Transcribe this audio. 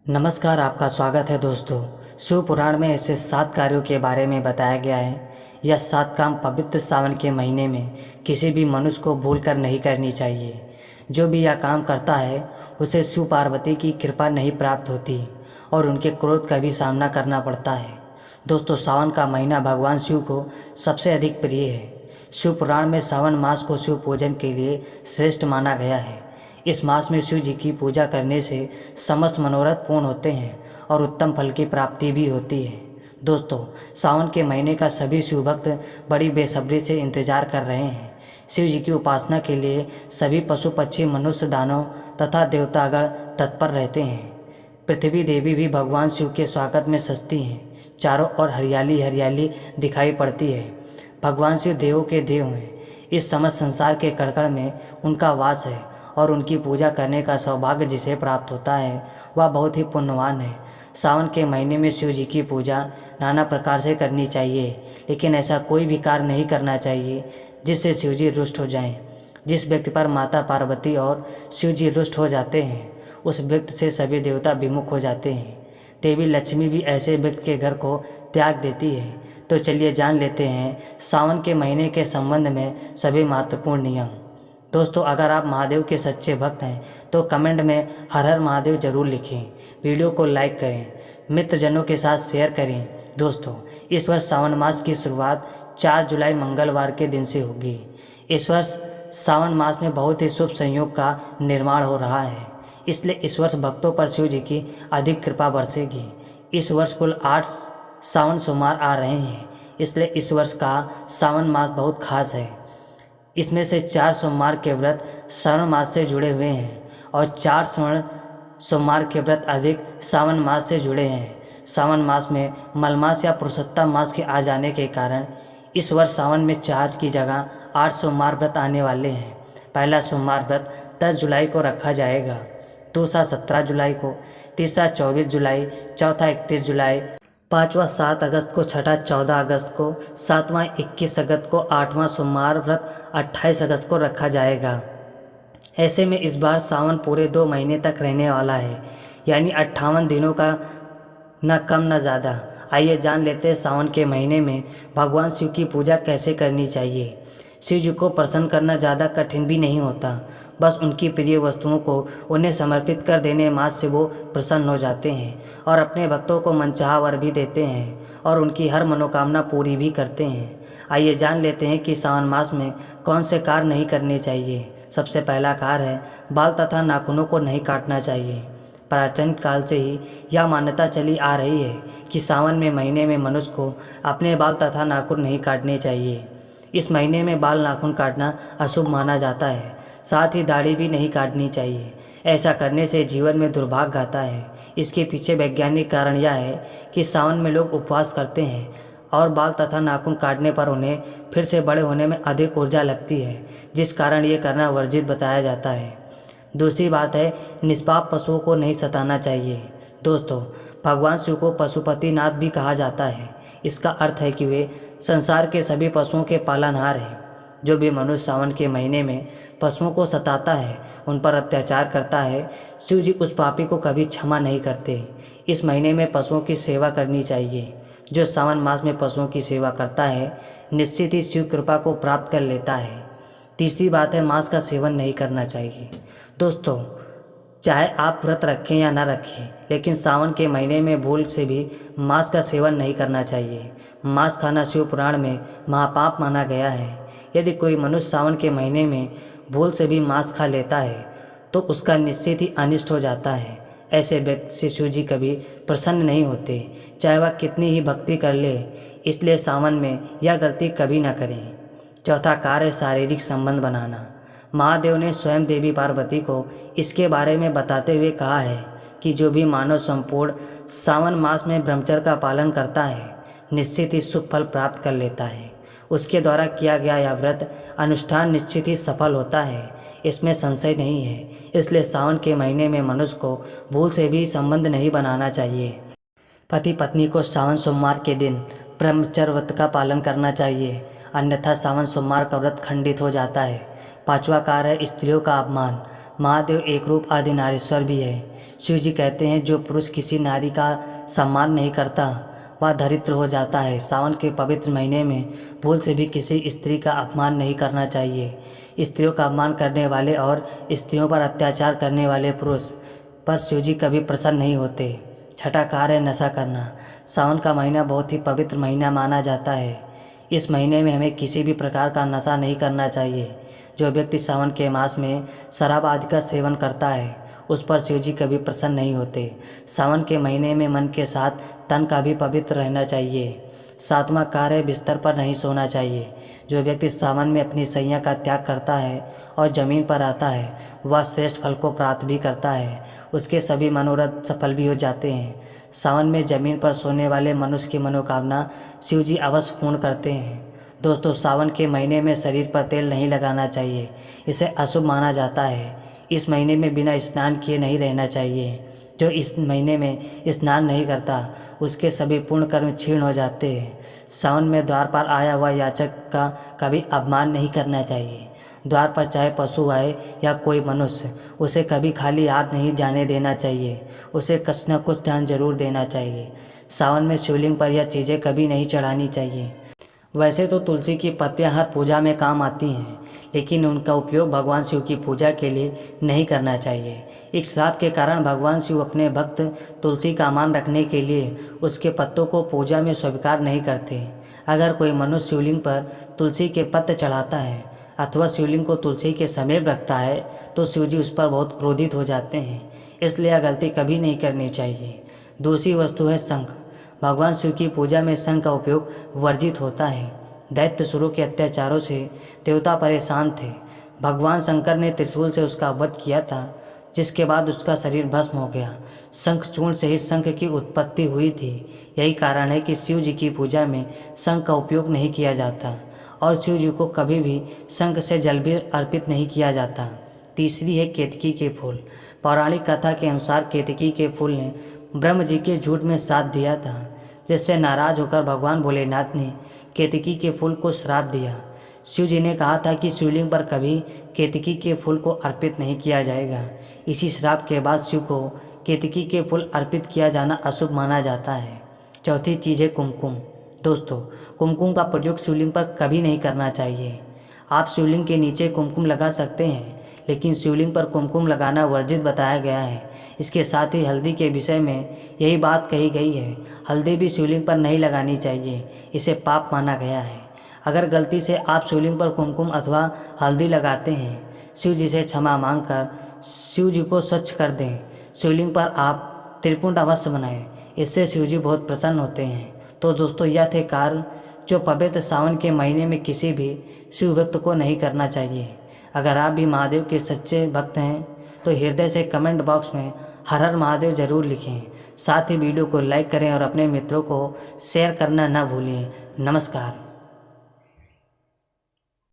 नमस्कार, आपका स्वागत है दोस्तों। शिव पुराण में ऐसे 7 कार्यों के बारे में बताया गया है। यह 7 काम पवित्र सावन के महीने में किसी भी मनुष्य को भूल कर नहीं करनी चाहिए। जो भी यह काम करता है उसे शिव पार्वती की कृपा नहीं प्राप्त होती और उनके क्रोध का भी सामना करना पड़ता है। दोस्तों, सावन का महीना भगवान शिव को सबसे अधिक प्रिय है। शिव पुराण में सावन मास को शिव पूजन के लिए श्रेष्ठ माना गया है। इस मास में शिव जी की पूजा करने से समस्त मनोरथ पूर्ण होते हैं और उत्तम फल की प्राप्ति भी होती है। दोस्तों, सावन के महीने का सभी शिव भक्त बड़ी बेसब्री से इंतजार कर रहे हैं। शिव जी की उपासना के लिए सभी पशु पक्षी, मनुष्य, दानव तथा देवतागण तत्पर रहते हैं। पृथ्वी देवी भी भगवान शिव के स्वागत में सजती हैं। चारों ओर हरियाली हरियाली दिखाई पड़ती है। भगवान शिव देवों के देव हैं। इस समस्त संसार के कण में उनका वास है और उनकी पूजा करने का सौभाग्य जिसे प्राप्त होता है वह बहुत ही पुण्यवान है। सावन के महीने में शिव जी की पूजा नाना प्रकार से करनी चाहिए, लेकिन ऐसा कोई भी कार्य नहीं करना चाहिए जिससे शिव जी रुष्ट हो जाएं। जिस व्यक्ति पर माता पार्वती और शिव जी रुष्ट हो जाते हैं उस व्यक्ति से सभी देवता विमुख हो जाते हैं। देवी लक्ष्मी भी ऐसे व्यक्ति के घर को त्याग देती है। तो चलिए जान लेते हैं सावन के महीने के संबंध में सभी महत्वपूर्ण नियम। दोस्तों, अगर आप महादेव के सच्चे भक्त हैं तो कमेंट में हर हर महादेव जरूर लिखें। वीडियो को लाइक करें, मित्रजनों के साथ शेयर करें। दोस्तों, इस वर्ष सावन मास की शुरुआत 4 जुलाई मंगलवार के दिन से होगी। इस वर्ष सावन मास में बहुत ही शुभ संयोग का निर्माण हो रहा है, इसलिए इस वर्ष भक्तों पर शिव जी की अधिक कृपा बरसेगी। इस वर्ष कुल 8 सावन सोमवार आ रहे हैं, इसलिए इस वर्ष का सावन मास बहुत खास है। इसमें से 4 सोमवार के व्रत श्रावण मास से जुड़े हुए हैं और 4 स्वर्ण सोमवार के व्रत अधिक सावन मास से जुड़े हैं। सावन मास में मलमास या पुरुषोत्तम मास के आ जाने के कारण इस वर्ष सावन में 4 की जगह 8 सोमवार व्रत आने वाले हैं। पहला सोमवार व्रत 10 जुलाई को रखा जाएगा, दूसरा 17 जुलाई को, तीसरा 24 जुलाई, चौथा 31 जुलाई, पाँचवा 7 अगस्त को, छठा 14 अगस्त को, सातवां 21 अगस्त को, आठवां सोमवार व्रत 28 अगस्त को रखा जाएगा। ऐसे में इस बार सावन पूरे 2 महीने तक रहने वाला है, यानी 58 दिनों का, न कम न ज़्यादा। आइए जान लेते हैं सावन के महीने में भगवान शिव की पूजा कैसे करनी चाहिए। शिव जी को प्रसन्न करना ज़्यादा कठिन भी नहीं होता, बस उनकी प्रिय वस्तुओं को उन्हें समर्पित कर देने मात्र से वो प्रसन्न हो जाते हैं और अपने भक्तों को मनचाहा वर भी देते हैं और उनकी हर मनोकामना पूरी भी करते हैं। आइए जान लेते हैं कि सावन मास में कौन से कार्य नहीं करने चाहिए। सबसे पहला कार्य है बाल तथा नाखूनों को नहीं काटना चाहिए। प्राचीन काल से ही यह मान्यता चली आ रही है कि सावन में महीने में मनुष्य को अपने बाल तथा नाखून नहीं काटने चाहिए। इस महीने में बाल नाखून काटना अशुभ माना जाता है। साथ ही दाढ़ी भी नहीं काटनी चाहिए। ऐसा करने से जीवन में दुर्भाग्य आता है। इसके पीछे वैज्ञानिक कारण यह है कि सावन में लोग उपवास करते हैं और बाल तथा नाखून काटने पर उन्हें फिर से बड़े होने में अधिक ऊर्जा लगती है, जिस कारण ये करना वर्जित बताया जाता है। दूसरी बात है निष्पाप पशुओं को नहीं सताना चाहिए। दोस्तों, भगवान शिव को पशुपतिनाथ भी कहा जाता है। इसका अर्थ है कि वे संसार के सभी पशुओं के पालनहार हैं। जो भी मनुष्य सावन के महीने में पशुओं को सताता है, उन पर अत्याचार करता है, शिव जी उस पापी को कभी क्षमा नहीं करते। इस महीने में पशुओं की सेवा करनी चाहिए। जो सावन मास में पशुओं की सेवा करता है निश्चित ही शिव कृपा को प्राप्त कर लेता है। तीसरी बात है मांस का सेवन नहीं करना चाहिए। दोस्तों, चाहे आप व्रत रखें या ना रखें, लेकिन सावन के महीने में भूल से भी मांस का सेवन नहीं करना चाहिए। मांस खाना शिव पुराण में महापाप माना गया है। यदि कोई मनुष्य सावन के महीने में भूल से भी मांस खा लेता है तो उसका निश्चित ही अनिष्ट हो जाता है। ऐसे व्यक्ति से शिव जी कभी प्रसन्न नहीं होते, चाहे वह कितनी ही भक्ति कर ले। इसलिए सावन में यह गलती कभी ना करें। चौथा कार्य है शारीरिक संबंध बनाना। महादेव ने स्वयं देवी पार्वती को इसके बारे में बताते हुए कहा है कि जो भी मानव संपूर्ण सावन मास में ब्रह्मचर्य का पालन करता है निश्चित ही शुभ फल प्राप्त कर लेता है। उसके द्वारा किया गया यह व्रत अनुष्ठान निश्चित ही सफल होता है, इसमें संशय नहीं है। इसलिए सावन के महीने में मनुष्य को भूल से भी संबंध नहीं बनाना चाहिए। पति पत्नी को सावन सोमवार के दिन ब्रह्मचर्य व्रत का पालन करना चाहिए, अन्यथा सावन सोमवार का व्रत खंडित हो जाता है। पांचवा कार्य है स्त्रियों का अपमान। महादेव एक रूप अर्धनारीश्वर भी है। शिव जी कहते हैं जो पुरुष किसी नारी का सम्मान नहीं करता वह दरिद्र हो जाता है। सावन के पवित्र महीने में भूल से भी किसी स्त्री का अपमान नहीं करना चाहिए। स्त्रियों का अपमान करने वाले और स्त्रियों पर अत्याचार करने वाले पुरुष पर शिव जी कभी प्रसन्न नहीं होते। छठा कार्य है नशा करना। सावन का महीना बहुत ही पवित्र महीना माना जाता है। इस महीने में हमें किसी भी प्रकार का नशा नहीं करना चाहिए। जो व्यक्ति सावन के मास में शराब आदि का सेवन करता है उस पर शिव जी कभी प्रसन्न नहीं होते। सावन के महीने में मन के साथ तन का भी पवित्र रहना चाहिए। सातवां कार्य बिस्तर पर नहीं सोना चाहिए। जो व्यक्ति सावन में अपनी सैया का त्याग करता है और ज़मीन पर आता है वह श्रेष्ठ फल को प्राप्त भी करता है। उसके सभी मनोरथ सफल भी हो जाते हैं। सावन में ज़मीन पर सोने वाले मनुष्य की मनोकामना शिव जी अवश्य पूर्ण करते हैं। दोस्तों, सावन के महीने में शरीर पर तेल नहीं लगाना चाहिए, इसे अशुभ माना जाता है। इस महीने में बिना स्नान किए नहीं रहना चाहिए। जो इस महीने में स्नान नहीं करता उसके सभी पूर्ण कर्म क्षीण हो जाते हैं। सावन में द्वार पर आया हुआ याचक का कभी अपमान नहीं करना चाहिए। द्वार पर चाहे पशु आए या कोई मनुष्य उसे कभी खाली हाथ नहीं जाने देना चाहिए। उसे कुछ न कुछ ध्यान जरूर देना चाहिए। सावन में शिवलिंग पर यह चीज़ें कभी नहीं चढ़ानी चाहिए। वैसे तो तुलसी की पत्तियां हर पूजा में काम आती हैं, लेकिन उनका उपयोग भगवान शिव की पूजा के लिए नहीं करना चाहिए। एक श्राप के कारण भगवान शिव अपने भक्त तुलसी का मान रखने के लिए उसके पत्तों को पूजा में स्वीकार नहीं करते। अगर कोई मनुष्य शिवलिंग पर तुलसी के पत्ते चढ़ाता है अथवा शिवलिंग को तुलसी के समीप रखता है तो शिव जी उस पर बहुत क्रोधित हो जाते हैं। इसलिए यह गलती कभी नहीं करनी चाहिए। दूसरी वस्तु है शंख। भगवान शिव की पूजा में शंख का उपयोग वर्जित होता है। दैत्यासुरों के अत्याचारों से देवता परेशान थे। भगवान शंकर ने त्रिशूल से उसका वध किया था, जिसके बाद उसका शरीर भस्म हो गया। शंख चूर्ण से ही शंख की उत्पत्ति हुई थी। यही कारण है कि शिव जी की पूजा में शंख का उपयोग नहीं किया जाता और शिव जी को कभी भी शंख से जल भी अर्पित नहीं किया जाता। तीसरी है केतकी के फूल। पौराणिक कथा के अनुसार केतकी के फूल ने ब्रह्म जी के झूठ में साथ दिया था, जिससे नाराज होकर भगवान भोलेनाथ ने केतकी के फूल को श्राप दिया। शिव जी ने कहा था कि शिवलिंग पर कभी केतकी के फूल को अर्पित नहीं किया जाएगा। इसी श्राप के बाद शिव को केतकी के फूल अर्पित किया जाना अशुभ माना जाता है। चौथी चीज़ है कुमकुम। दोस्तों, कुमकुम का प्रयोग शिवलिंग पर कभी नहीं करना चाहिए। आप शिवलिंग के नीचे कुमकुम लगा सकते हैं, लेकिन शिवलिंग पर कुमकुम लगाना वर्जित बताया गया है। इसके साथ ही हल्दी के विषय में यही बात कही गई है। हल्दी भी शिवलिंग पर नहीं लगानी चाहिए, इसे पाप माना गया है। अगर गलती से आप शिवलिंग पर कुमकुम अथवा हल्दी लगाते हैं, शिव जी से क्षमा मांगकर शिव जी को स्वच्छ कर दें। शिवलिंग पर आप त्रिपुंड अवश्य बनाएं, इससे शिव जी बहुत प्रसन्न होते हैं। तो दोस्तों, यह थे कार्य जो पवित्र सावन के महीने में किसी भी शिव भक्त को नहीं करना चाहिए। अगर आप भी महादेव के सच्चे भक्त हैं तो हृदय से कमेंट बॉक्स में हर हर महादेव जरूर लिखें। साथ ही वीडियो को लाइक करें और अपने मित्रों को शेयर करना न भूलिए। नमस्कार।